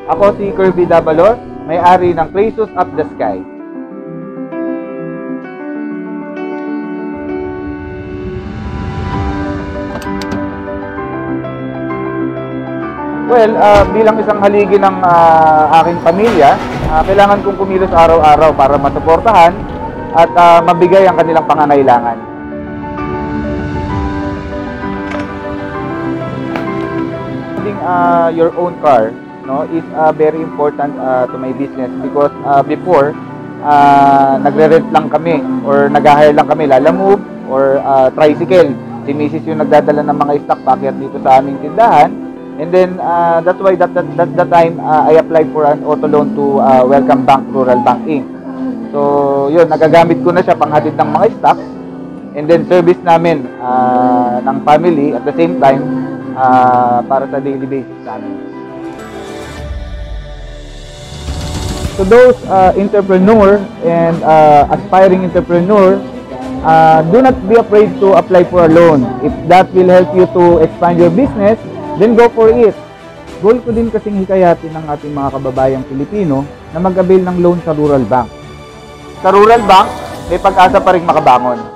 Ako si Kirby Dabalor, may-ari ng Precious Up the Sky. Well, bilang isang haligi ng aking pamilya, kailangan kong kumilos araw-araw para masuportahan at mabigay ang kanilang pangangailangan. Having your own car, no, is very important to my business because before, nagre-rent lang kami or nag-hire lang kami, Lalamove or tricycle. Si Mrs. yung nagdadala ng mga stock packet dito sa aming tindahan. And then, that's why that time, I applied for an auto loan to Welcome Bank Rural Bank Inc. So, yun, nagagamit ko na siya panghatid ng mga stocks. And then, service namin ng family at the same time, para sa daily basis namin. So, those entrepreneur and aspiring entrepreneur, do not be afraid to apply for a loan. If that will help you to expand your business, then go for it. Goal ko din kasing hikayatin ng ating mga kababayang Pilipino na mag-avail ng loan sa Rural Bank. Sa Rural Bank, may pag-asa pa rin makabangon.